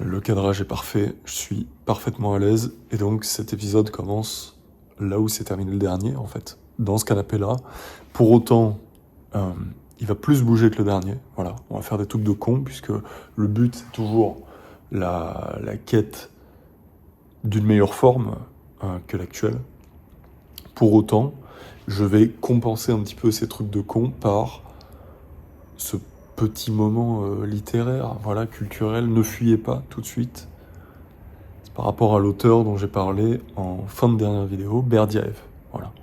Le cadrage est parfait, je suis parfaitement à l'aise, et donc cet épisode commence là où s'est terminé le dernier, en fait, dans ce canapé-là. Pour autant, il va plus bouger que le dernier, voilà. On va faire des trucs de con, puisque le but, c'est toujours la quête d'une meilleure forme que l'actuelle. Pour autant, je vais compenser un petit peu ces trucs de con par ce petit moment littéraire, voilà, culturel. Ne fuyez pas tout de suite. C'est par rapport à l'auteur dont j'ai parlé en fin de dernière vidéo, Berdyaev. Voilà.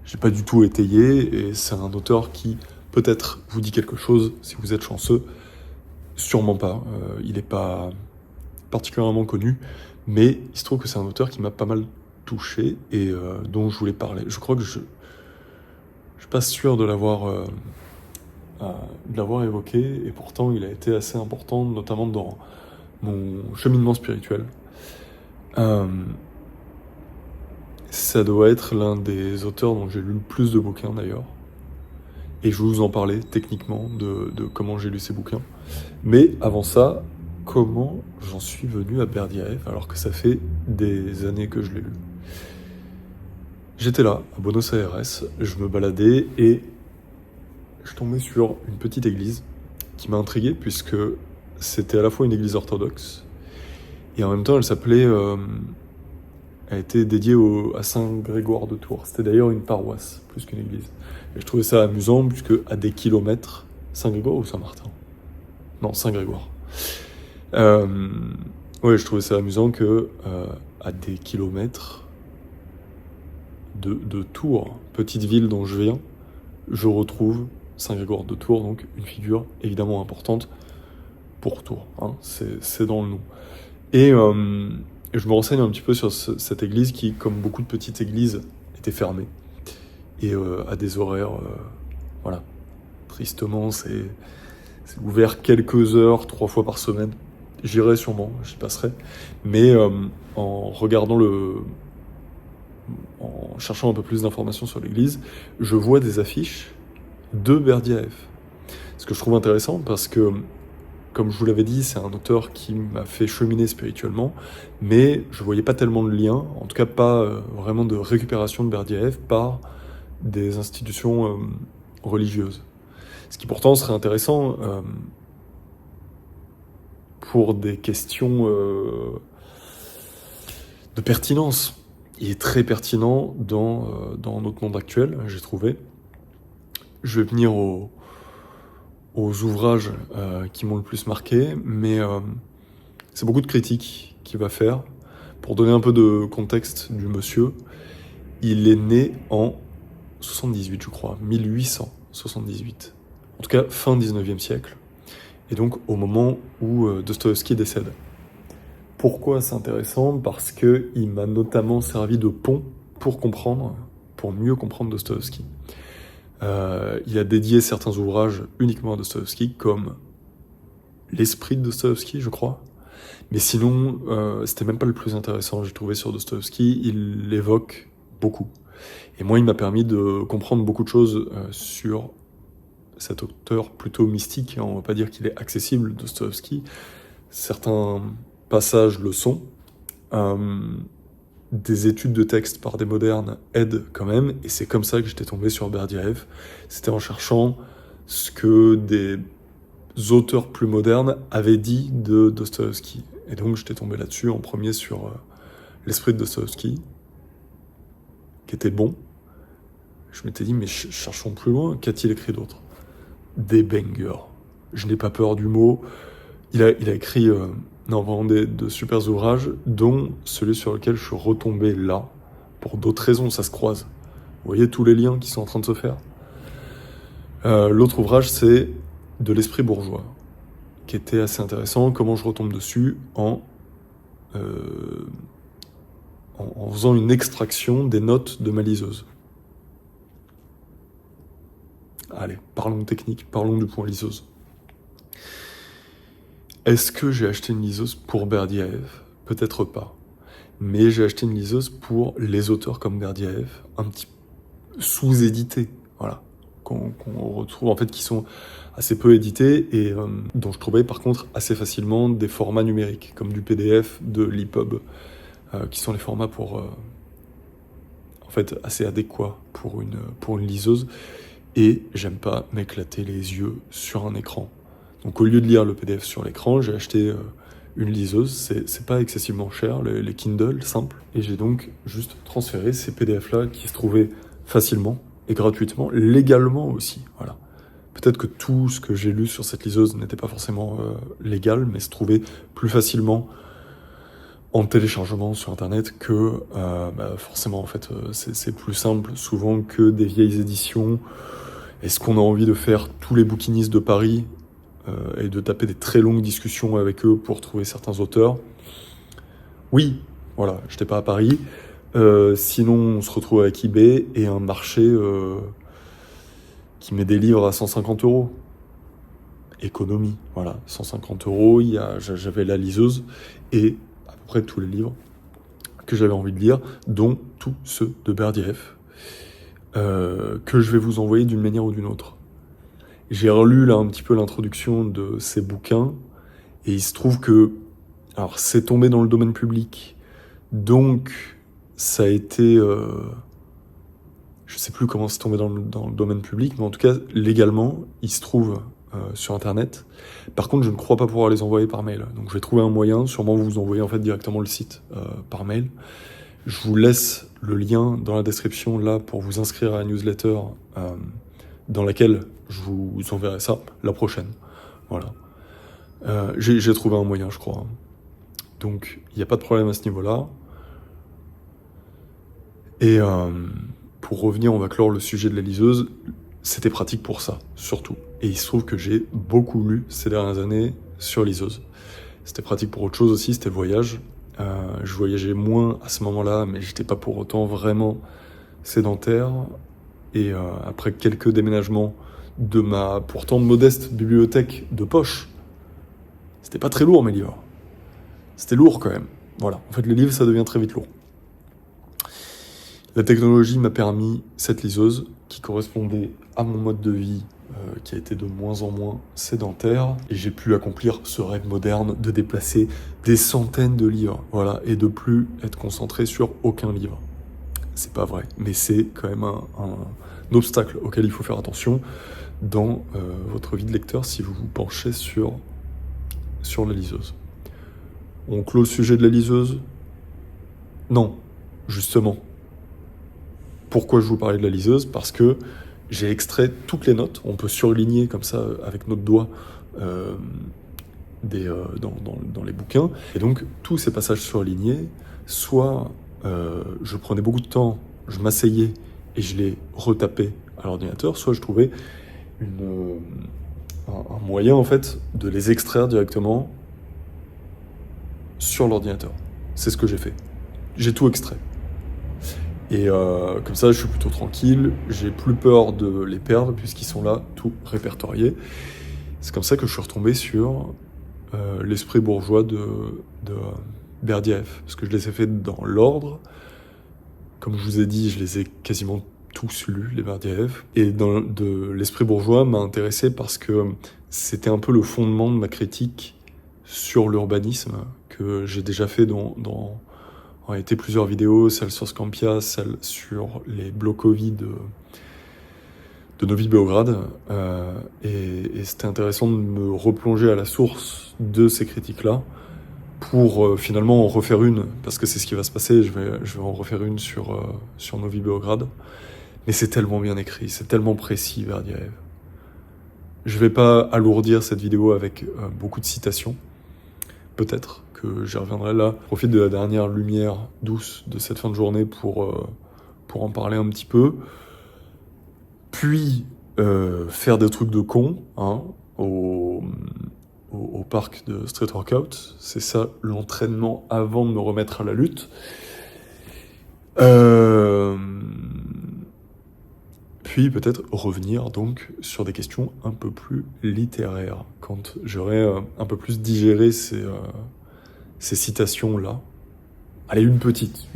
J'ai pas du tout étayé, et c'est un auteur qui peut-être vous dit quelque chose si vous êtes chanceux. Sûrement pas. Il n'est pas particulièrement connu, mais il se trouve que c'est un auteur qui m'a pas mal touché et dont je voulais parler. Je crois que je suis pas sûr de l'avoir évoqué, et pourtant il a été assez important, notamment dans mon cheminement spirituel. Ça doit être l'un des auteurs dont j'ai lu le plus de bouquins d'ailleurs, et je vais vous en parler techniquement de comment j'ai lu ces bouquins. Mais avant ça, comment j'en suis venu à Berdyaev alors que ça fait des années que je l'ai lu. J'étais là, à Buenos Aires, je me baladais et je tombais sur une petite église qui m'a intrigué puisque c'était à la fois une église orthodoxe et en même temps elle était dédiée à Saint Grégoire de Tours. C'était d'ailleurs une paroisse plus qu'une église. Et je trouvais ça amusant puisque à des kilomètres, Saint Grégoire ou Saint Martin ? Non, Saint Grégoire. Ouais, je trouvais ça amusant que à des kilomètres de Tours, petite ville dont je viens, je retrouve Saint Grégoire de Tours, donc une figure évidemment importante pour Tours, hein, c'est dans le nom. Et je me renseigne un petit peu sur cette église qui, comme beaucoup de petites églises, était fermée. Et à des horaires, voilà, tristement, c'est ouvert quelques heures, 3 fois par semaine. J'irai sûrement, j'y passerai. Mais en cherchant un peu plus d'informations sur l'église, je vois des affiches de Berdyaev. Ce que je trouve intéressant parce que, comme je vous l'avais dit, c'est un auteur qui m'a fait cheminer spirituellement, mais je voyais pas tellement de lien, en tout cas pas vraiment de récupération de Berdyaev par des institutions religieuses. Ce qui pourtant serait intéressant pour des questions de pertinence. Il est très pertinent dans notre monde actuel, j'ai trouvé. Je vais venir aux ouvrages qui m'ont le plus marqué, mais c'est beaucoup de critiques qu'il va faire. Pour donner un peu de contexte du monsieur, il est né en 78, je crois, 1878. En tout cas, fin 19e siècle. Et donc au moment où Dostoïevski décède. Pourquoi c'est intéressant ? Parce qu'il m'a notamment servi de pont pour mieux comprendre Dostoïevski. Il a dédié certains ouvrages uniquement à Dostoïevski, comme L'Esprit de Dostoïevski, je crois. Mais sinon, c'était même pas le plus intéressant, j'ai trouvé, sur Dostoïevski. Il l'évoque beaucoup. Et moi, il m'a permis de comprendre beaucoup de choses sur cet auteur plutôt mystique. On va pas dire qu'il est accessible, Dostoïevski. Certains passages le sont. Des études de texte par des modernes aident quand même, et c'est comme ça que j'étais tombé sur Berdyaev. C'était en cherchant ce que des auteurs plus modernes avaient dit de Dostoïevski. Et donc j'étais tombé là-dessus en premier sur L'Esprit de Dostoïevski, qui était bon. Je m'étais dit, mais cherchons plus loin, qu'a-t-il écrit d'autre ? Des bangers. Je n'ai pas peur du mot. Il a écrit vraiment de super ouvrages, dont celui sur lequel je suis retombé là, pour d'autres raisons, ça se croise. Vous voyez tous les liens qui sont en train de se faire. L'autre ouvrage, c'est De l'esprit bourgeois, qui était assez intéressant. Comment je retombe dessus en faisant une extraction des notes de ma liseuse. Allez, parlons technique, parlons du point liseuse. Est-ce que j'ai acheté une liseuse pour Berdyaev ? Peut-être pas. Mais j'ai acheté une liseuse pour les auteurs comme Berdyaev, un petit sous-édité, voilà. qu'on retrouve, en fait, qui sont assez peu édités et dont je trouvais par contre assez facilement des formats numériques, comme du PDF, de l'EPUB, qui sont les formats pour, en fait, assez adéquats pour une liseuse. Et j'aime pas m'éclater les yeux sur un écran. Donc au lieu de lire le PDF sur l'écran, j'ai acheté une liseuse. C'est pas excessivement cher, les Kindle simples. Et j'ai donc juste transféré ces PDF-là qui se trouvaient facilement et gratuitement, légalement aussi. Voilà. Peut-être que tout ce que j'ai lu sur cette liseuse n'était pas forcément légal, mais se trouvait plus facilement en téléchargement sur Internet que forcément, en fait, c'est plus simple souvent que des vieilles éditions. Est-ce qu'on a envie de faire tous les bouquinistes de Paris et de taper des très longues discussions avec eux pour trouver certains auteurs? Oui, voilà, j'étais pas à Paris. Sinon, on se retrouve avec eBay et un marché qui met des livres à 150 €. Économie, voilà, 150 €. J'avais la liseuse et à peu près tous les livres que j'avais envie de lire, dont tous ceux de Berdyaev, que je vais vous envoyer d'une manière ou d'une autre. J'ai relu là un petit peu l'introduction de ces bouquins, et il se trouve que, alors c'est tombé dans le domaine public, donc ça a été, je sais plus comment c'est tombé dans le domaine public, mais en tout cas légalement, il se trouve sur Internet. Par contre, je ne crois pas pouvoir les envoyer par mail, donc je vais trouver un moyen, sûrement vous envoyer en fait directement le site par mail. Je vous laisse le lien dans la description là pour vous inscrire à la newsletter dans laquelle je vous enverrai ça la prochaine. Voilà. J'ai trouvé un moyen, je crois. Donc, il n'y a pas de problème à ce niveau-là. Et pour revenir, on va clore le sujet de la liseuse. C'était pratique pour ça, surtout. Et il se trouve que j'ai beaucoup lu ces dernières années sur liseuse. C'était pratique pour autre chose aussi, c'était le voyage. Je voyageais moins à ce moment-là, mais j'étais pas pour autant vraiment sédentaire. Et après quelques déménagements de ma pourtant modeste bibliothèque de poche, c'était pas très lourd mes livres. C'était lourd quand même. Voilà, en fait les livres ça devient très vite lourd. La technologie m'a permis cette liseuse qui correspondait à mon mode de vie qui a été de moins en moins sédentaire, et j'ai pu accomplir ce rêve moderne de déplacer des centaines de livres, voilà, et de plus être concentré sur aucun livre. C'est pas vrai, mais c'est quand même un obstacle auquel il faut faire attention dans votre vie de lecteur si vous vous penchez sur la liseuse. On clôt le sujet de la liseuse? Non, justement. Pourquoi je vous parlais de la liseuse? Parce que j'ai extrait toutes les notes. On peut surligner comme ça avec notre doigt dans les bouquins. Et donc, tous ces passages surlignés, soit je prenais beaucoup de temps, je m'asseyais et je les retapais à l'ordinateur, soit je trouvais un moyen en fait de les extraire directement sur l'ordinateur. C'est ce que j'ai fait. J'ai tout extrait. Et comme ça, je suis plutôt tranquille, j'ai plus peur de les perdre puisqu'ils sont là, tout répertoriés. C'est comme ça que je suis retombé sur l'esprit bourgeois de Berdyaev, parce que je les ai fait dans l'ordre. Comme je vous ai dit, je les ai quasiment tous lus, les Berdyaev. Et de l'esprit bourgeois m'a intéressé parce que c'était un peu le fondement de ma critique sur l'urbanisme que j'ai déjà fait dans en réalité plusieurs vidéos, celle sur Scampia, celle sur les blocovies de Novi Beograd. Et c'était intéressant de me replonger à la source de ces critiques-là pour finalement en refaire une, parce que c'est ce qui va se passer, je vais en refaire une sur Novi Beograd. Mais c'est tellement bien écrit, c'est tellement précis, Berdyaev. Je vais pas alourdir cette vidéo avec beaucoup de citations, peut-être que j'y reviendrai là. Je profite de la dernière lumière douce de cette fin de journée pour en parler un petit peu. Puis faire des trucs de con hein, au parc de Street Workout. C'est ça l'entraînement avant de me remettre à la lutte. Puis peut-être revenir donc sur des questions un peu plus littéraires, quand j'aurai un peu plus digéré ces citations-là. Allez, une petite.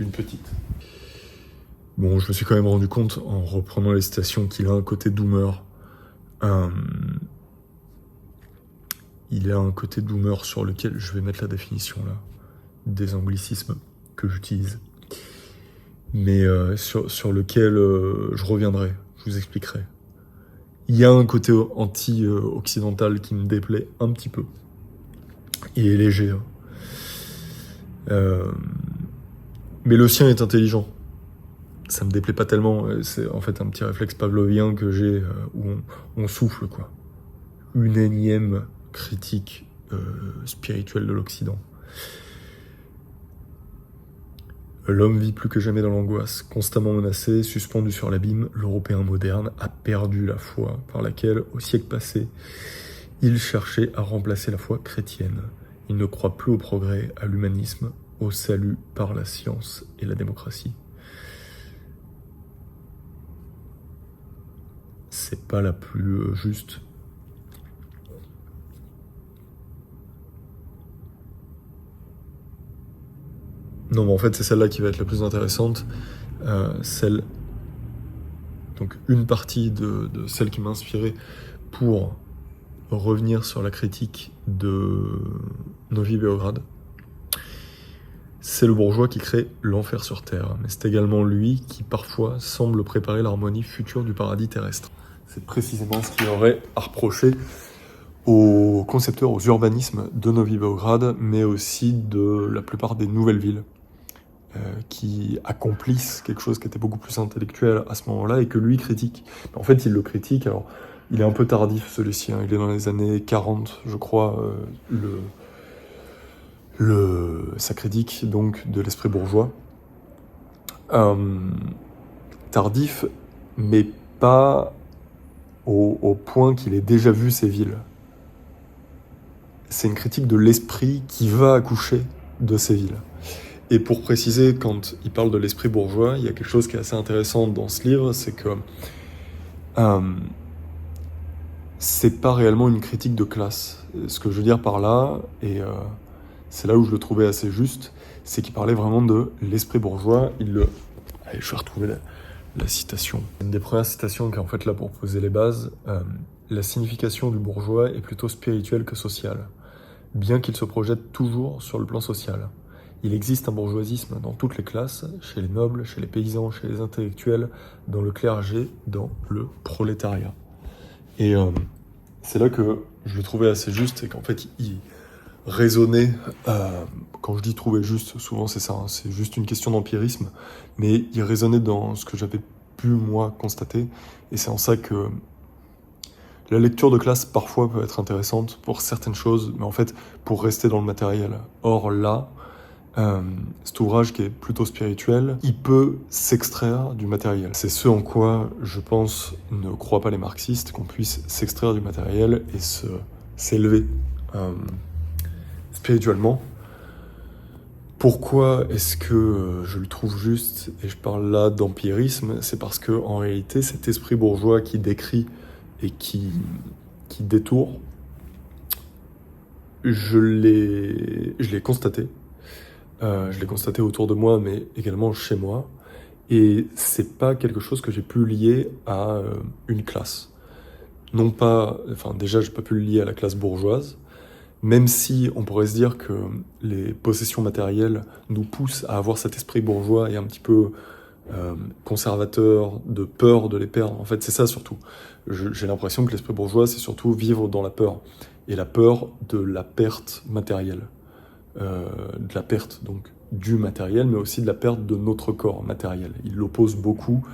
Bon, je me suis quand même rendu compte, en reprenant les citations, qu'il a un côté doomer. Il a un côté doomer sur lequel je vais mettre la définition là, des anglicismes que j'utilise. Mais sur lequel je reviendrai, je vous expliquerai. Il y a un côté anti-occidental qui me déplaît un petit peu. Il est léger. Mais le sien est intelligent. Ça me déplaît pas tellement. C'est en fait un petit réflexe pavlovien que j'ai où on souffle, quoi. Une énième critique spirituelle de l'Occident. L'homme vit plus que jamais dans l'angoisse, constamment menacé, suspendu sur l'abîme. L'Européen moderne a perdu la foi par laquelle, au siècle passé, il cherchait à remplacer la foi chrétienne. Il ne croit plus au progrès, à l'humanisme, au salut par la science et la démocratie. C'est pas la plus juste. Non, mais en fait, c'est celle-là qui va être la plus intéressante. Donc, une partie de celle qui m'a inspiré pour revenir sur la critique de Novi Beograd. C'est le bourgeois qui crée l'enfer sur terre, mais c'est également lui qui parfois semble préparer l'harmonie future du paradis terrestre. C'est précisément ce qu'il y aurait à reprocher aux concepteurs, aux urbanismes de Novi Beograd, mais aussi de la plupart des nouvelles villes qui accomplissent quelque chose qui était beaucoup plus intellectuel à ce moment-là et que lui critique. En fait, il le critique, alors il est un peu tardif celui-ci, hein. Il est dans les années 40, je crois, sa critique donc de l'esprit bourgeois. Tardif, mais pas au point qu'il ait déjà vu ces villes. C'est une critique de l'esprit qui va accoucher de ces villes. Et pour préciser, quand il parle de l'esprit bourgeois, il y a quelque chose qui est assez intéressant dans ce livre, c'est que c'est pas réellement une critique de classe. Ce que je veux dire par là, et c'est là où je le trouvais assez juste, c'est qu'il parlait vraiment de l'esprit bourgeois. Allez, je vais retrouver la citation. Une des premières citations qui est en fait là pour poser les bases. La signification du bourgeois est plutôt spirituelle que sociale, bien qu'il se projette toujours sur le plan social. Il existe un bourgeoisisme dans toutes les classes, chez les nobles, chez les paysans, chez les intellectuels, dans le clergé, dans le prolétariat. Et c'est là que je le trouvais assez juste, et qu'en fait, il raisonnait, quand je dis trouver juste, souvent c'est ça, hein, c'est juste une question d'empirisme, mais il raisonnait dans ce que j'avais pu, moi, constater, et c'est en ça que la lecture de classe, parfois, peut être intéressante pour certaines choses, mais en fait, pour rester dans le matériel. Or, là, cet ouvrage qui est plutôt spirituel, il peut s'extraire du matériel. C'est ce en quoi, je pense, ne croient pas les marxistes, qu'on puisse s'extraire du matériel et s'élever spirituellement. Pourquoi est-ce que je le trouve juste, et je parle là d'empirisme, c'est parce que en réalité, cet esprit bourgeois qui décrit et qui détourne, je l'ai constaté. Je l'ai constaté autour de moi, mais également chez moi. Et c'est pas quelque chose que j'ai pu lier à une classe. Non pas, enfin déjà j'ai pas pu le lier à la classe bourgeoise, même si on pourrait se dire que les possessions matérielles nous poussent à avoir cet esprit bourgeois et un petit peu conservateur, de peur de les perdre. En fait, c'est ça surtout. J'ai l'impression que l'esprit bourgeois, c'est surtout vivre dans la peur. Et la peur de la perte matérielle. De la perte donc du matériel, mais aussi de la perte de notre corps matériel. Il l'oppose beaucoup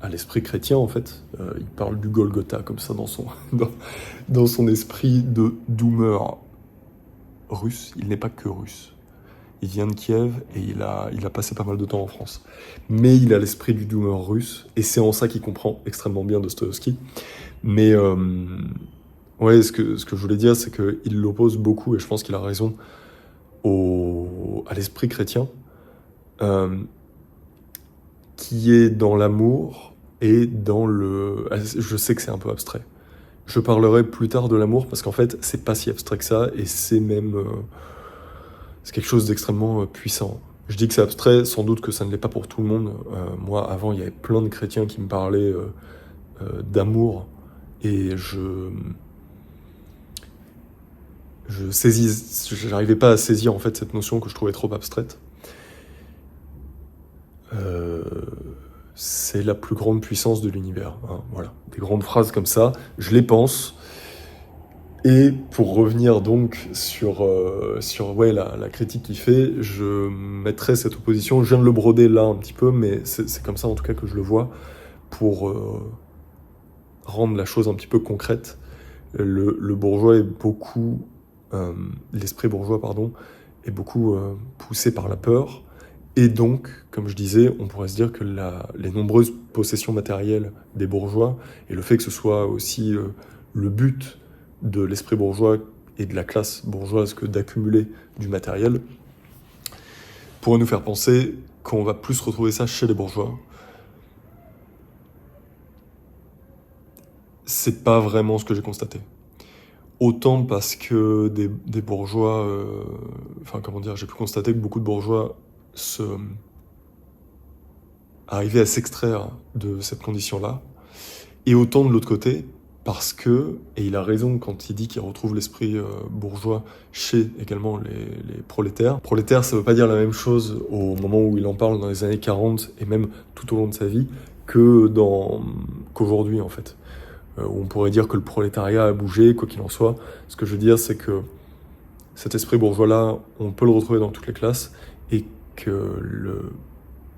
à l'esprit chrétien, en fait. Il parle du Golgotha, comme ça, dans son esprit de doomer russe. Il n'est pas que russe. Il vient de Kiev et il a passé pas mal de temps en France. Mais il a l'esprit du doomer russe, et c'est en ça qu'il comprend extrêmement bien Dostoïevski. Mais ouais, ce que je voulais dire, c'est qu'il l'oppose beaucoup, et je pense qu'il a raison, à l'esprit chrétien, qui est dans l'amour et dans le... Je sais que c'est un peu abstrait. Je parlerai plus tard de l'amour, parce qu'en fait, c'est pas si abstrait que ça, et c'est même... c'est quelque chose d'extrêmement puissant. Je dis que c'est abstrait, sans doute que ça ne l'est pas pour tout le monde. Moi, avant, il y avait plein de chrétiens qui me parlaient d'amour, et j'arrivais pas à saisir en fait cette notion que je trouvais trop abstraite. C'est la plus grande puissance de l'univers, hein, voilà. Des grandes phrases comme ça, je les pense. Et pour revenir donc sur ouais, la critique qu'il fait, je mettrais cette opposition, je viens de le broder là un petit peu, mais c'est comme ça en tout cas que je le vois, pour rendre la chose un petit peu concrète. Le bourgeois est beaucoup, l'esprit bourgeois, pardon, est beaucoup poussé par la peur, et donc, comme je disais, on pourrait se dire que les nombreuses possessions matérielles des bourgeois, et le fait que ce soit aussi le but de l'esprit bourgeois et de la classe bourgeoise que d'accumuler du matériel, pourrait nous faire penser qu'on va plus retrouver ça chez les bourgeois. C'est pas vraiment ce que j'ai constaté. Autant parce que des bourgeois, j'ai pu constater que beaucoup de bourgeois arrivaient à s'extraire de cette condition-là, et autant de l'autre côté, parce que, et il a raison quand il dit qu'il retrouve l'esprit bourgeois chez également les prolétaires. Prolétaire, ça veut pas dire la même chose au moment où il en parle dans les années 40 et même tout au long de sa vie qu'aujourd'hui en fait. Où on pourrait dire que le prolétariat a bougé, quoi qu'il en soit. Ce que je veux dire, c'est que cet esprit bourgeois-là, on peut le retrouver dans toutes les classes, et que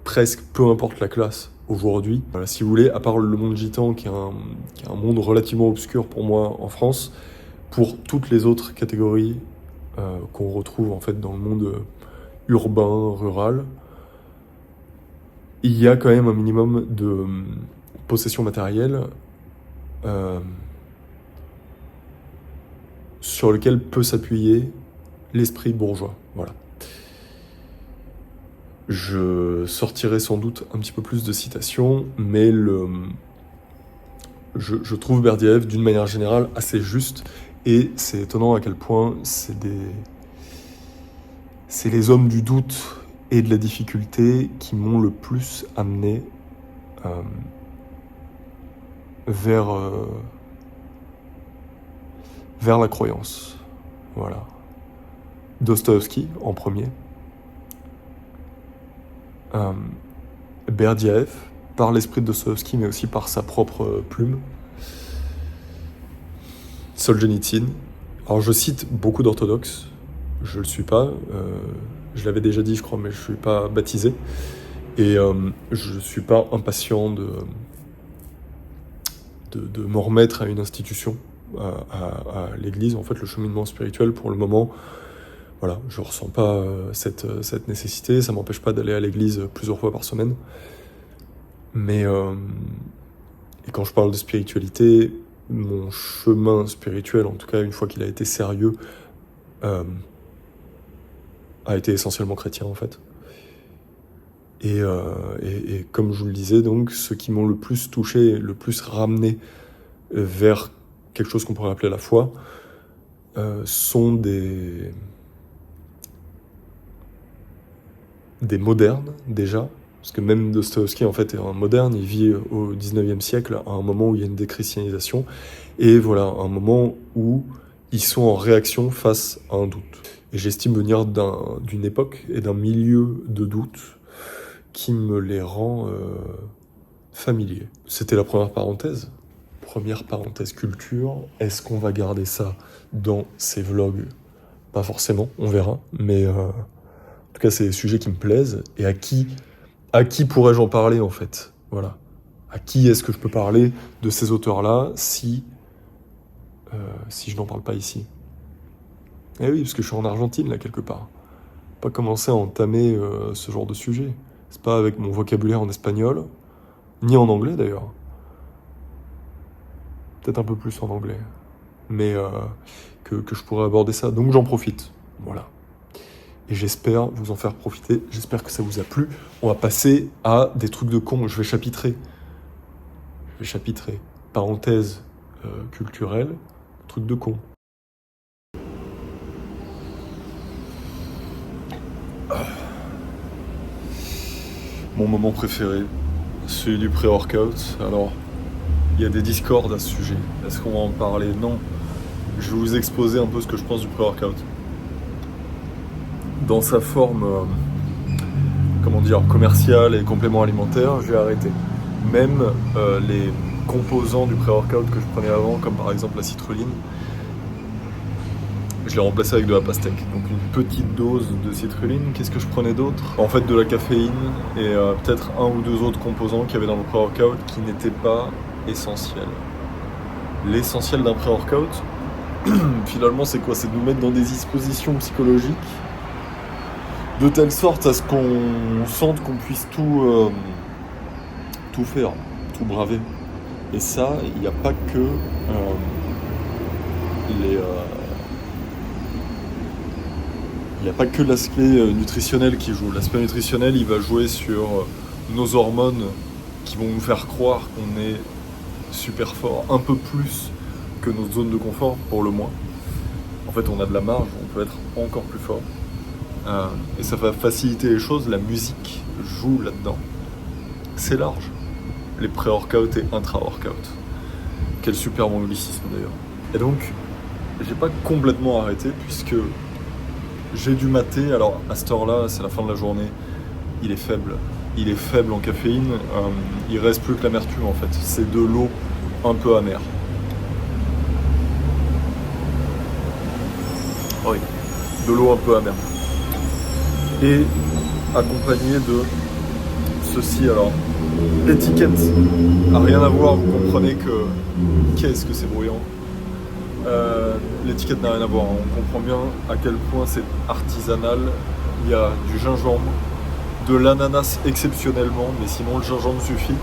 presque peu importe la classe aujourd'hui. Voilà, si vous voulez, à part le monde gitan, qui est un monde relativement obscur pour moi en France, pour toutes les autres catégories qu'on retrouve en fait dans le monde urbain, rural, il y a quand même un minimum de possession matérielle sur lequel peut s'appuyer l'esprit bourgeois. Voilà. Je sortirai sans doute un petit peu plus de citations, mais je trouve Berdyaev d'une manière générale assez juste, et c'est étonnant à quel point c'est les hommes du doute et de la difficulté qui m'ont le plus amené vers la croyance. Voilà. Dostoïevski en premier. Berdyaev, par l'esprit de Dostoïevski, mais aussi par sa propre plume. Solzhenitsyn. Alors je cite beaucoup d'orthodoxes, je le suis pas, je l'avais déjà dit je crois, mais je suis pas baptisé, et je suis pas impatient de m'en remettre à une institution, à l'église. En fait, le cheminement spirituel, pour le moment, voilà, je ressens pas cette nécessité. Ça m'empêche pas d'aller à l'église plusieurs fois par semaine, mais et quand je parle de spiritualité, mon chemin spirituel, en tout cas une fois qu'il a été sérieux, a été essentiellement chrétien en fait. Et comme je vous le disais, donc, ceux qui m'ont le plus touché, le plus ramené vers quelque chose qu'on pourrait appeler la foi, sont des modernes déjà, parce que même Dostoïevski en fait est un moderne, il vit au 19e siècle, à un moment où il y a une déchristianisation, et voilà, un moment où ils sont en réaction face à un doute. Et j'estime venir d'une époque et d'un milieu de doute qui me les rend familiers. C'était la première parenthèse culture. Est-ce qu'on va garder ça dans ces vlogs? Pas forcément, on verra, mais en tout cas c'est des sujets qui me plaisent, et à qui pourrais-je en parler en fait? Voilà. À qui est-ce que je peux parler de ces auteurs-là si je n'en parle pas ici? Eh oui, parce que je suis en Argentine là quelque part. Pas commencer à entamer ce genre de sujet. C'est pas avec mon vocabulaire en espagnol, ni en anglais d'ailleurs. Peut-être un peu plus en anglais. Mais que je pourrais aborder ça. Donc j'en profite. Voilà. Et j'espère vous en faire profiter. J'espère que ça vous a plu. On va passer à des trucs de con. Je vais chapitrer. Parenthèse culturelle, truc de con. Mon moment préféré, celui du pré-workout. Alors, il y a des discords à ce sujet. Est-ce qu'on va en parler? Non. Je vais vous exposer un peu ce que je pense du pré-workout. Dans sa forme, commerciale et complément alimentaire, j'ai arrêté. Même les composants du pré-workout que je prenais avant, comme par exemple la citrulline, je l'ai remplacé avec de la pastèque. Donc une petite dose de citrulline. Qu'est-ce que je prenais d'autre? En fait, de la caféine et peut-être un ou deux autres composants qu'il y avait dans le pré-workout qui n'étaient pas essentiels. L'essentiel d'un pré-workout, finalement, c'est quoi? C'est de nous mettre dans des dispositions psychologiques de telle sorte à ce qu'on sente qu'on puisse tout faire, tout braver. Et ça, il n'y a pas que il n'y a pas que l'aspect nutritionnel qui joue. L'aspect nutritionnel, il va jouer sur nos hormones qui vont nous faire croire qu'on est super fort, un peu plus que notre zone de confort, pour le moins. En fait, on a de la marge, on peut être encore plus fort. Et ça va faciliter les choses. La musique joue là-dedans. C'est large. Les pré-workout et intra-workout. Quel super anglicisme d'ailleurs. Et donc, j'ai pas complètement arrêté puisque j'ai dû mater. Alors à cette heure-là, c'est la fin de la journée. Il est faible. Il est faible en caféine. Il reste plus que l'amertume en fait. C'est de l'eau un peu amère. Oui, de l'eau un peu amère. Et accompagné de ceci. Alors, l'étiquette n'a rien à voir, vous comprenez que qu'est-ce que c'est bruyant. L'étiquette n'a rien à voir, on comprend bien à quel point c'est artisanal. Il y a du gingembre, de l'ananas exceptionnellement, mais sinon le gingembre suffit,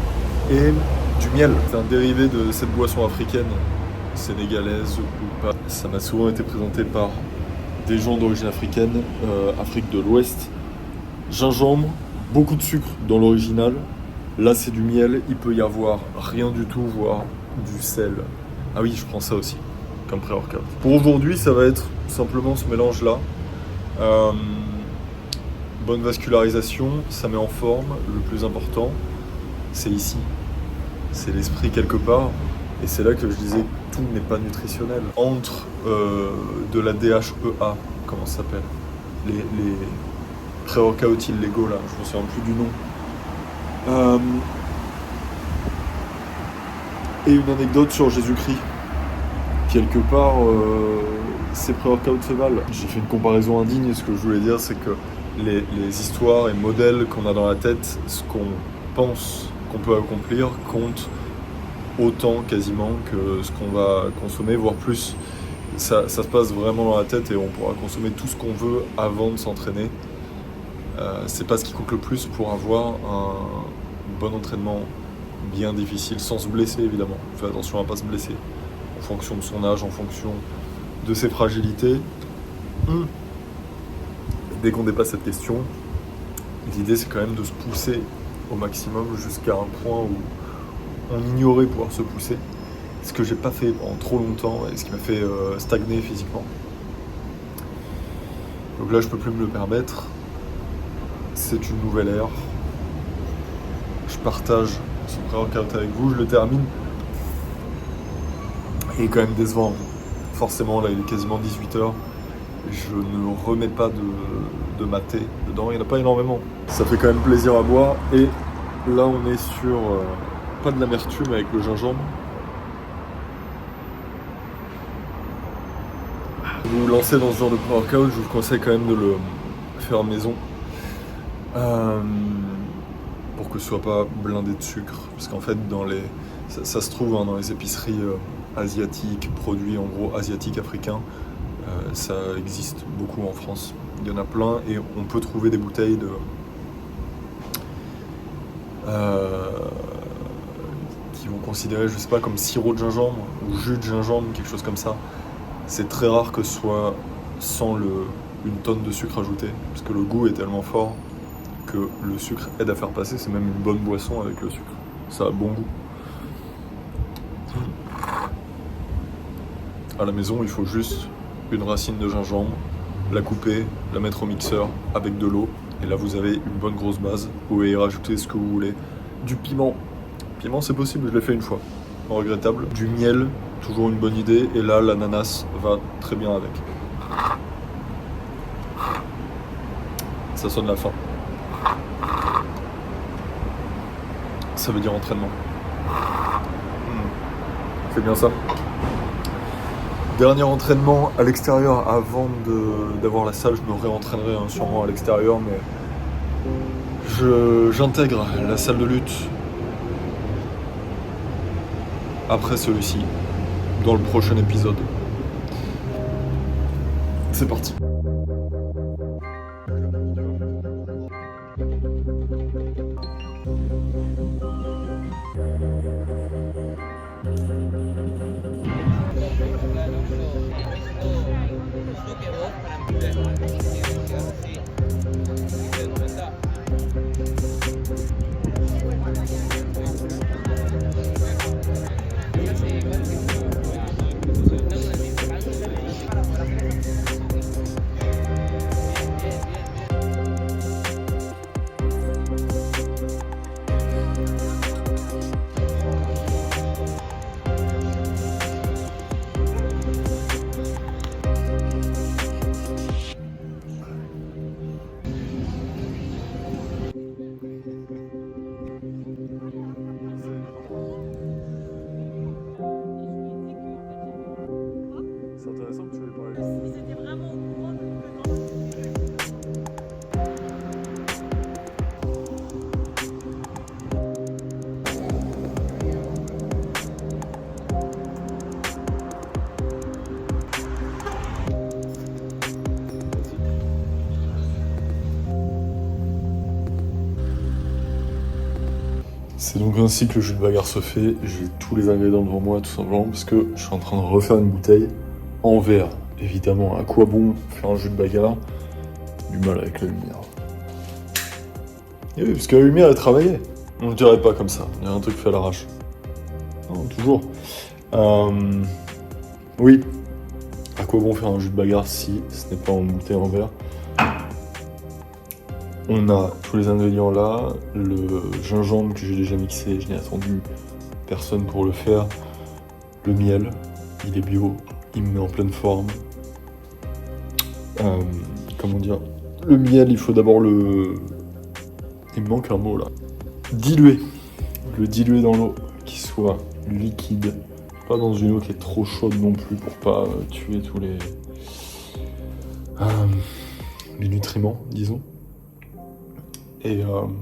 et du miel. C'est un dérivé de cette boisson africaine, sénégalaise ou pas. Ça m'a souvent été présenté par des gens d'origine africaine, Afrique de l'Ouest. Gingembre, beaucoup de sucre dans l'original. Là, c'est du miel. Il peut y avoir rien du tout, voire du sel. Ah oui, je prends ça aussi, comme pré-workout. Pour aujourd'hui, ça va être simplement ce mélange-là. Bonne vascularisation, ça met en forme. Le plus important, c'est ici. C'est l'esprit quelque part. Et c'est là que je disais que tout n'est pas nutritionnel. Entre de la DHEA, comment ça s'appelle, les pré-workout illégaux là, je me souviens plus du nom. Et une anecdote sur Jésus-Christ. Quelque part, ces pré-workout se valent. J'ai fait une comparaison indigne et ce que je voulais dire, c'est que les histoires et modèles qu'on a dans la tête, ce qu'on pense qu'on peut accomplir, compte autant quasiment que ce qu'on va consommer, voire plus. Ça se passe vraiment dans la tête et on pourra consommer tout ce qu'on veut avant de s'entraîner. C'est pas ce qui compte le plus pour avoir un bon entraînement bien difficile, sans se blesser évidemment. On fait attention à pas se blesser, en fonction de son âge, en fonction de ses fragilités. Dès qu'on dépasse cette question, l'idée c'est quand même de se pousser au maximum jusqu'à un point où on ignorait pouvoir se pousser, ce que j'ai pas fait pendant trop longtemps et ce qui m'a fait stagner physiquement. Donc là je peux plus me le permettre. C'est une nouvelle ère. Je partage ce pré-workout avec vous, je le termine. Il est quand même décevant. Forcément, là, il est quasiment 18h. Je ne remets pas de maté dedans, il n'y en a pas énormément. Ça fait quand même plaisir à boire. Et là, on est sur pas de l'amertume avec le gingembre. Vous vous lancez dans ce genre de pré-workout, je vous conseille quand même de le faire maison. Pour que ce soit pas blindé de sucre, parce qu'en fait ça se trouve dans les épiceries asiatiques, produits en gros asiatiques, africains, ça existe beaucoup en France, il y en a plein et on peut trouver des bouteilles qui vont considérer, je sais pas, comme sirop de gingembre ou jus de gingembre, quelque chose comme ça. C'est très rare que ce soit sans une tonne de sucre ajouté, parce que le goût est tellement fort que le sucre aide à faire passer. C'est même une bonne boisson avec le sucre. Ça a bon goût. À la maison, il faut juste une racine de gingembre, la couper, la mettre au mixeur avec de l'eau Et là, vous avez une bonne grosse base. Vous pouvez y rajouter ce que vous voulez. Du piment. Piment, c'est possible, je l'ai fait une fois. Regrettable. Du miel, toujours une bonne idée. Et là, l'ananas va très bien avec. Ça sonne la fin. Ça veut dire entraînement. C'est bien ça. Dernier entraînement à l'extérieur avant d'avoir la salle. Je me réentraînerai sûrement à l'extérieur, mais j'intègre la salle de lutte après celui-ci, dans le prochain épisode. C'est parti. C'est intéressant que tu aies parlé. Si c'était vraiment au courant que C'est donc ainsi que le jus de bagarre se fait. J'ai tous les ingrédients devant moi, tout simplement, parce que je suis en train de refaire une bouteille en verre. Évidemment, à quoi bon faire un jus de bagarre? Du mal avec la lumière. Et oui, parce que la lumière est travaillée. On ne dirait pas comme ça. Il y a un truc fait à l'arrache. Non, toujours. Oui. À quoi bon faire un jus de bagarre si ce n'est pas en bouteille en verre? On a tous les ingrédients là, le gingembre que j'ai déjà mixé, je n'ai attendu personne pour le faire. Le miel, il est bio, il me met en pleine forme. Comment dire? Le miel, il faut d'abord le... Il me manque un mot là. Diluer. Le diluer dans l'eau, qu'il soit liquide. Pas dans une eau qui est trop chaude non plus pour pas tuer tous les nutriments, disons. Et on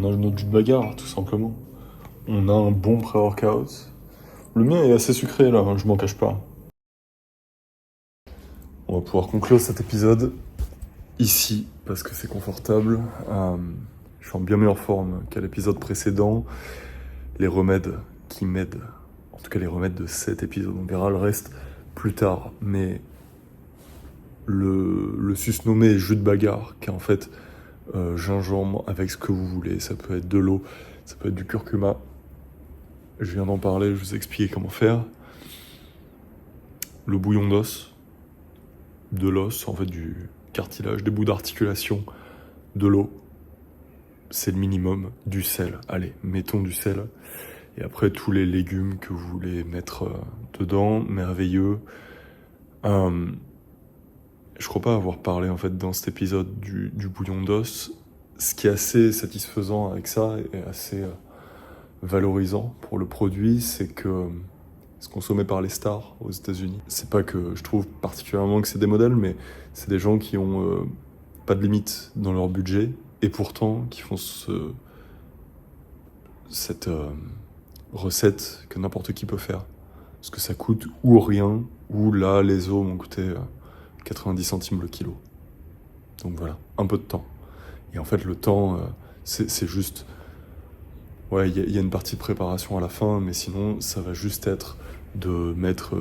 a notre jus de bagarre, tout simplement. On a un bon pré-workout. Le mien est assez sucré, là, je m'en cache pas. On va pouvoir conclure cet épisode ici, parce que c'est confortable. Je suis en bien meilleure forme qu'à l'épisode précédent. Les remèdes qui m'aident, en tout cas les remèdes de cet épisode, on verra le reste plus tard. Mais le susnommé jus de bagarre, qui est en fait gingembre avec ce que vous voulez. Ça peut être de l'eau, ça peut être du curcuma. Je viens d'en parler, je vous ai expliqué comment faire. Le bouillon d'os, de l'os, en fait du cartilage, des bouts d'articulation, de l'eau. C'est le minimum. Du sel, allez, mettons du sel. Et après, tous les légumes que vous voulez mettre dedans, merveilleux. Je crois pas avoir parlé en fait dans cet épisode du bouillon d'os. Ce qui est assez satisfaisant avec ça et assez valorisant pour le produit, c'est que c'est consommé par les stars aux États-Unis. C'est pas que je trouve particulièrement que c'est des modèles, mais c'est des gens qui ont pas de limite dans leur budget et pourtant qui font cette recette que n'importe qui peut faire. Parce que ça coûte ou rien, ou là les os m'ont coûté 90 centimes le kilo. Donc voilà, un peu de temps. Et en fait, le temps, c'est juste... Ouais, il y a une partie de préparation à la fin, mais sinon, ça va juste être de mettre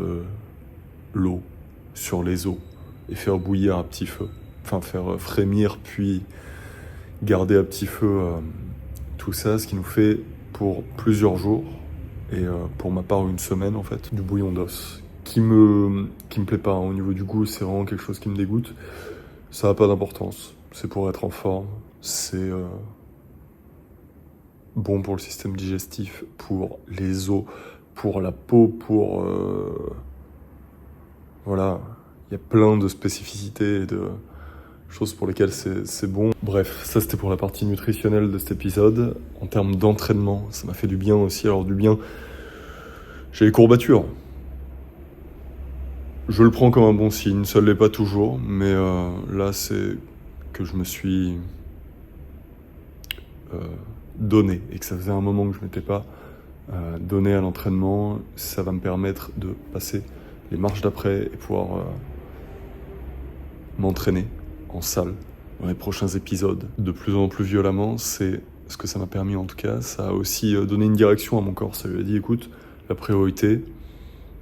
l'eau sur les os et faire bouillir à petit feu. Enfin, faire frémir, puis garder à petit feu tout ça, ce qui nous fait pour plusieurs jours, et pour ma part, une semaine, en fait, du bouillon d'os. Qui me plaît pas, hein. Au niveau du goût, c'est vraiment quelque chose qui me dégoûte. Ça n'a pas d'importance. C'est pour être en forme. C'est bon pour le système digestif, pour les os, pour la peau, pour... voilà, il y a plein de spécificités et de choses pour lesquelles c'est bon. Bref, ça c'était pour la partie nutritionnelle de cet épisode. En termes d'entraînement, ça m'a fait du bien aussi. Alors du bien, j'ai les courbatures. Je le prends comme un bon signe, ça ne l'est pas toujours, mais là c'est que je me suis donné et que ça faisait un moment que je ne m'étais pas donné à l'entraînement. Ça va me permettre de passer les marches d'après et pouvoir m'entraîner en salle dans les prochains épisodes de plus en plus violemment. C'est ce que ça m'a permis en tout cas. Ça a aussi donné une direction à mon corps. Ça lui a dit écoute, la priorité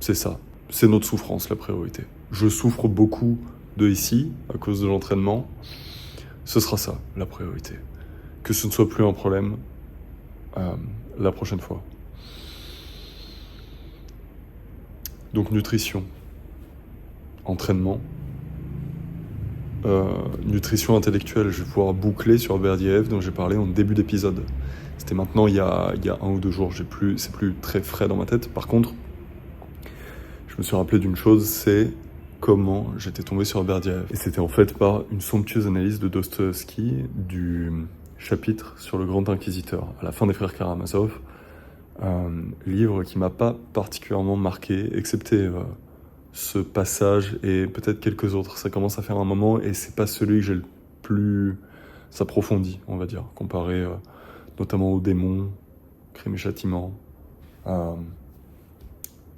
c'est ça, c'est notre souffrance la priorité. Je souffre beaucoup de ici à cause de l'entraînement, ce sera ça la priorité. Que ce ne soit plus un problème la prochaine fois. Donc nutrition, entraînement, nutrition intellectuelle, je vais pouvoir boucler sur Berdyaev dont j'ai parlé en début d'épisode. C'était maintenant il y a 1 ou 2 jours, c'est plus très frais dans ma tête. Par contre, je me suis rappelé d'une chose, c'est comment j'étais tombé sur Berdyaev. Et c'était en fait par une somptueuse analyse de Dostoïevski du chapitre sur le Grand Inquisiteur, à la fin des Frères Karamazov, livre qui m'a pas particulièrement marqué, excepté ce passage et peut-être quelques autres. Ça commence à faire un moment et c'est pas celui que j'ai le plus approfondi, on va dire, comparé notamment aux démons, Crime et Châtiment,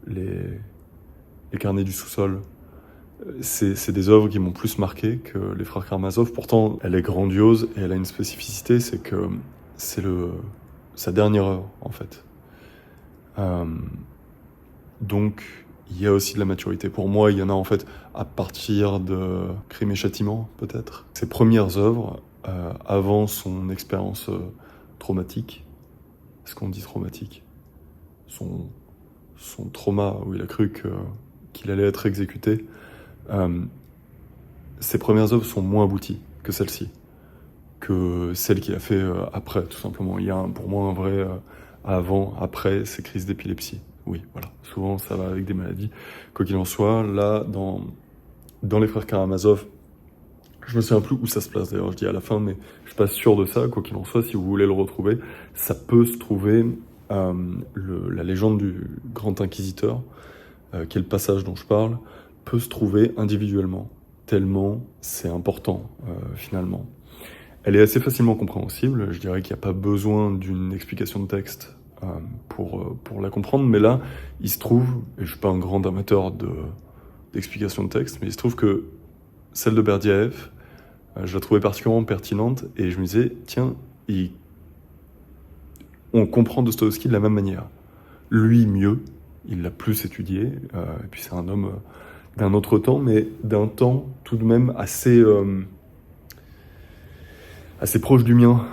les carnets du sous-sol. C'est des œuvres qui m'ont plus marqué que les Frères Karamazov. Pourtant, elle est grandiose et elle a une spécificité, c'est que c'est sa dernière œuvre, en fait. Donc, il y a aussi de la maturité. Pour moi, il y en a en fait à partir de Crime et Châtiment, peut-être. Ses premières œuvres, avant son expérience traumatique. Est-ce qu'on dit traumatique ? Son trauma, où il a cru qu'il allait être exécuté. Ses premières œuvres sont moins abouties que celle-ci, que celle qu'il a fait après, tout simplement. Il y a pour moi un vrai avant, après ces crises d'épilepsie. Oui, voilà. Souvent, ça va avec des maladies. Quoi qu'il en soit, là, dans les Frères Karamazov, je me souviens plus où ça se place d'ailleurs, je dis à la fin, mais je suis pas sûr de ça. Quoi qu'il en soit, si vous voulez le retrouver, ça peut se trouver la légende du Grand Inquisiteur, qui est le passage dont je parle, peut se trouver individuellement, tellement c'est important finalement. Elle est assez facilement compréhensible, je dirais qu'il n'y a pas besoin d'une explication de texte pour la comprendre, mais là, il se trouve, et je ne suis pas un grand amateur d'explication de texte, mais il se trouve que celle de Berdyaev, je la trouvais particulièrement pertinente, et je me disais, tiens, on comprend Dostoïevski de la même manière. Lui, mieux, il l'a plus étudié, et puis c'est un homme d'un autre temps, mais d'un temps tout de même assez proche du mien,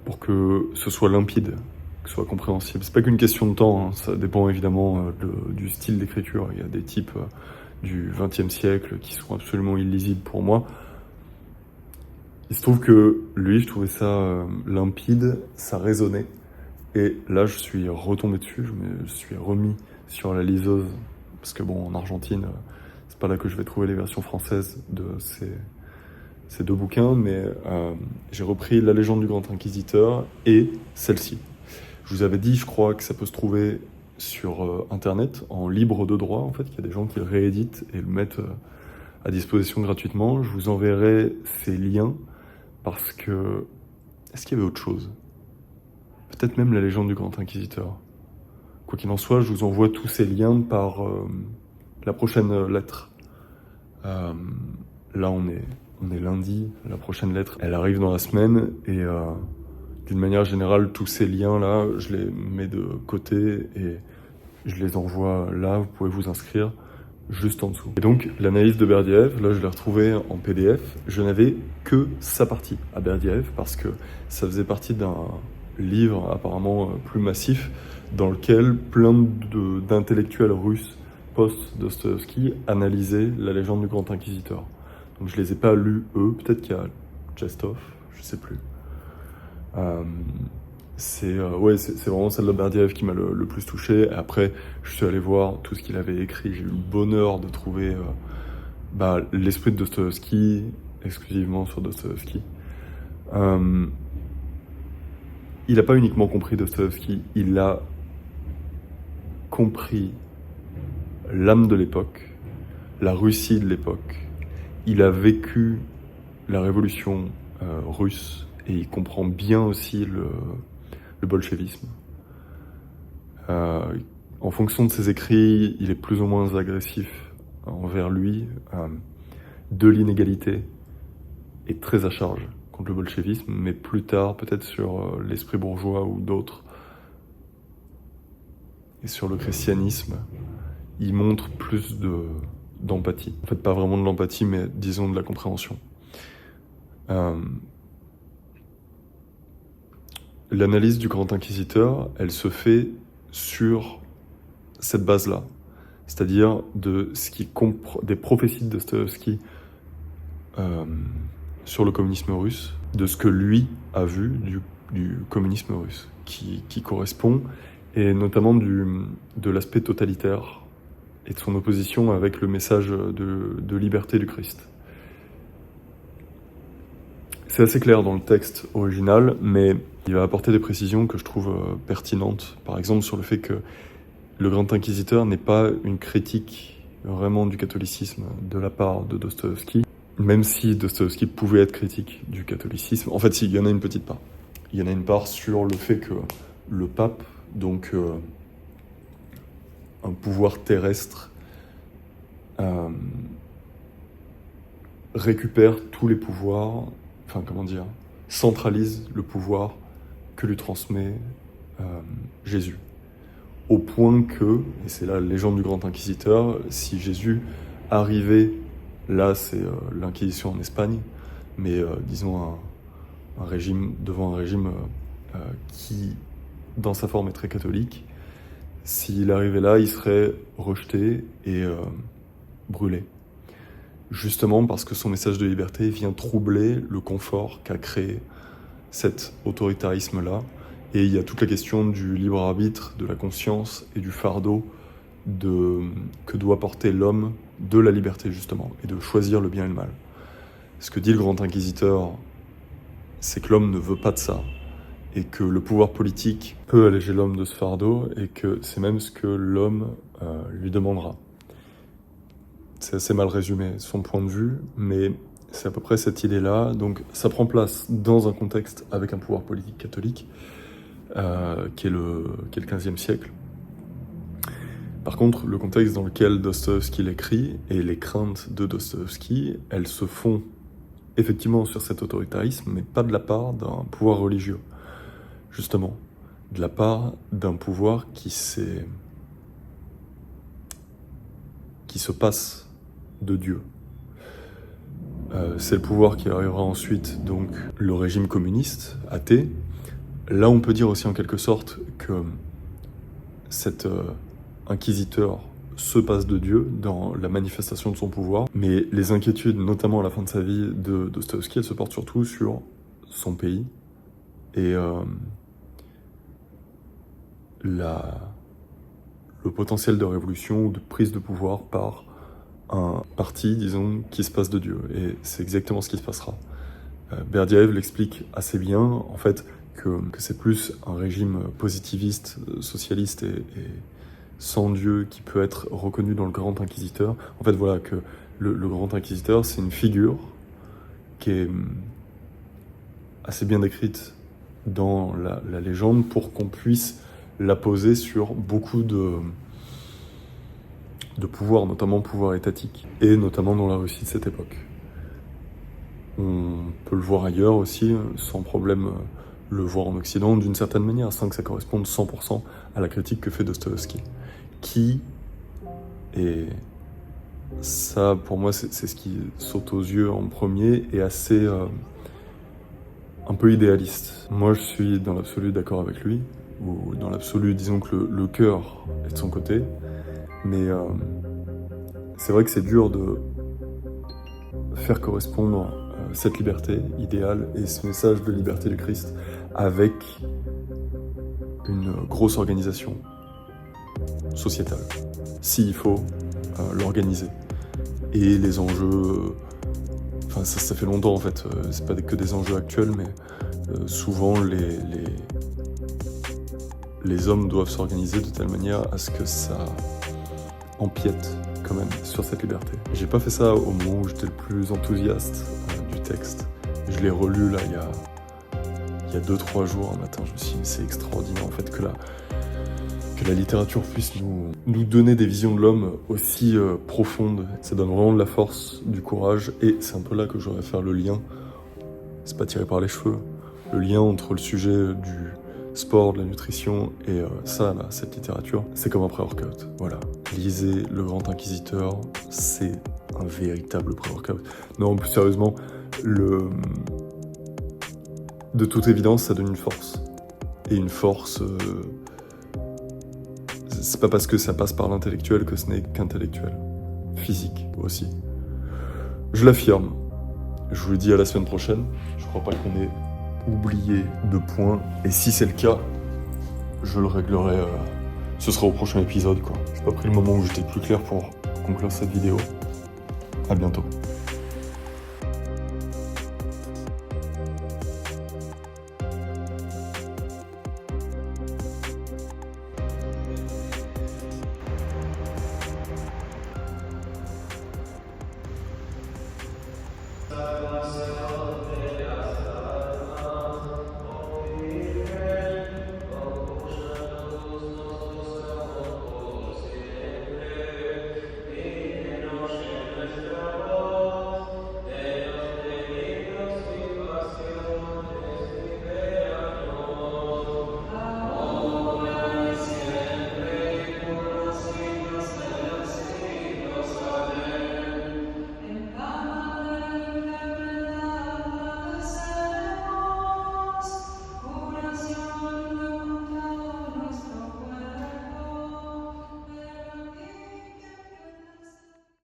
pour que ce soit limpide, que ce soit compréhensible. C'est pas qu'une question de temps, hein, ça dépend évidemment du style d'écriture. Il y a des types du XXe siècle qui sont absolument illisibles pour moi. Il se trouve que lui, je trouvais ça limpide, ça résonnait. Et là, je suis retombé dessus, je me suis remis sur la liseuse, parce que bon, en Argentine, c'est pas là que je vais trouver les versions françaises de ces 2 bouquins, mais j'ai repris La légende du Grand Inquisiteur et celle-ci. Je vous avais dit, je crois, que ça peut se trouver sur Internet, en libre de droit, en fait, qu'il y a des gens qui le rééditent et le mettent à disposition gratuitement. Je vous enverrai ces liens, parce que... Est-ce qu'il y avait autre chose ? Peut-être même La légende du Grand Inquisiteur. Quoi qu'il en soit, je vous envoie tous ces liens par la prochaine lettre. Là, on est lundi, la prochaine lettre, elle arrive dans la semaine, et d'une manière générale, tous ces liens-là, je les mets de côté et je les envoie là, vous pouvez vous inscrire juste en dessous. Et donc, l'analyse de Berdyaev, là, je l'ai retrouvée en PDF, je n'avais que sa partie à Berdyaev, parce que ça faisait partie d'un livre apparemment plus massif, dans lequel plein d'intellectuels russes post-Dostoïevski analysaient La légende du Grand Inquisiteur. Donc je les ai pas lus eux, peut-être qu'il y a Chestov, je sais plus. C'est vraiment celle de Berdyaev qui m'a le plus touché. Et après, je suis allé voir tout ce qu'il avait écrit. J'ai eu le bonheur de trouver l'esprit de Dostoïevski, exclusivement sur Dostoïevski. Il n'a pas uniquement compris Dostoïevski, il a compris l'âme de l'époque, la Russie de l'époque. Il a vécu la révolution russe et il comprend bien aussi le bolchevisme. En fonction de ses écrits, il est plus ou moins agressif envers lui, de l'inégalité est très à charge contre le bolchevisme, mais plus tard, peut-être sur l'esprit bourgeois ou d'autres, et sur le christianisme, il montre plus d'empathie. En fait, pas vraiment de l'empathie, mais disons de la compréhension. L'analyse du Grand Inquisiteur, elle se fait sur cette base-là, c'est-à-dire des prophéties de Dostoïevski sur le communisme russe, de ce que lui a vu du communisme russe, qui correspond, et notamment de l'aspect totalitaire et de son opposition avec le message de liberté du Christ. C'est assez clair dans le texte original, mais il va apporter des précisions que je trouve pertinentes. Par exemple, sur le fait que le Grand Inquisiteur n'est pas une critique vraiment du catholicisme de la part de Dostoïevski, même si Dostoïevski pouvait être critique du catholicisme. En fait, si, il y en a une petite part. Il y en a une part sur le fait que le pape, donc un pouvoir terrestre, récupère tous les pouvoirs, centralise le pouvoir que lui transmet Jésus. Au point que, et c'est la légende du Grand Inquisiteur, si Jésus arrivait, là c'est l'Inquisition en Espagne, mais disons devant un régime qui, dans sa forme, est très catholique, s'il arrivait là, il serait rejeté et brûlé. Justement parce que son message de liberté vient troubler le confort qu'a créé cet autoritarisme-là. Et il y a toute la question du libre arbitre, de la conscience et du fardeau que doit porter l'homme de la liberté, justement, et de choisir le bien et le mal. Ce que dit le Grand Inquisiteur, c'est que l'homme ne veut pas de ça, et que le pouvoir politique peut alléger l'homme de ce fardeau, et que c'est même ce que l'homme lui demandera. C'est assez mal résumé, son point de vue, mais c'est à peu près cette idée-là. Donc ça prend place dans un contexte avec un pouvoir politique catholique, qui est le XVe siècle. Par contre, le contexte dans lequel Dostoïevski l'écrit et les craintes de Dostoïevski, elles se font effectivement sur cet autoritarisme, mais pas de la part d'un pouvoir religieux. Justement, de la part d'un pouvoir qui se passe de Dieu. C'est le pouvoir qui arrivera ensuite, donc le régime communiste, athée. Là, on peut dire aussi en quelque sorte que cet inquisiteur se passe de Dieu dans la manifestation de son pouvoir, mais les inquiétudes, notamment à la fin de sa vie de Dostoïevski, elles se portent surtout sur son pays et le potentiel de révolution ou de prise de pouvoir par un parti, disons, qui se passe de Dieu. Et c'est exactement ce qui se passera. Berdyaev l'explique assez bien, en fait, que c'est plus un régime positiviste, socialiste et sans Dieu qui peut être reconnu dans le Grand Inquisiteur. En fait, voilà, que le Grand Inquisiteur, c'est une figure qui est assez bien décrite dans la légende pour qu'on puisse la poser sur beaucoup de pouvoir, notamment pouvoir étatique, et notamment dans la Russie de cette époque. On peut le voir ailleurs aussi, sans problème le voir en Occident d'une certaine manière, sans que ça corresponde 100% à la critique que fait Dostoïevski. Et ça, pour moi, c'est ce qui saute aux yeux en premier, et assez un peu idéaliste. Moi, je suis dans l'absolu d'accord avec lui, ou dans l'absolu, disons que le cœur est de son côté, mais c'est vrai que c'est dur de faire correspondre cette liberté idéale et ce message de liberté du Christ avec une grosse organisation sociétale, s'il faut l'organiser. Et les enjeux, enfin ça fait longtemps en fait, c'est pas que des enjeux actuels, mais souvent les hommes doivent s'organiser de telle manière à ce que ça empiète quand même sur cette liberté. J'ai pas fait ça au moment où j'étais le plus enthousiaste du texte. Je l'ai relu là il y a 2-3 jours un matin, je me suis dit c'est extraordinaire en fait que la littérature puisse nous donner des visions de l'homme aussi profondes. Ça donne vraiment de la force, du courage, et c'est un peu là que j'aurais à faire le lien, c'est pas tiré par les cheveux, le lien entre le sujet du sport, de la nutrition et ça, là, cette littérature, c'est comme un pré-workout. Voilà, lisez Le Grand Inquisiteur, c'est un véritable pré-workout. Non, plus sérieusement, de toute évidence, ça donne une force. Et une force, c'est pas parce que ça passe par l'intellectuel que ce n'est qu'intellectuel. Physique aussi. Je l'affirme. Je vous le dis à la semaine prochaine. Je crois pas qu'on ait oublié de points. Et si c'est le cas, je le réglerai. Ce sera au prochain épisode, quoi. J'ai pas pris le moment où j'étais plus clair pour conclure cette vidéo. À bientôt.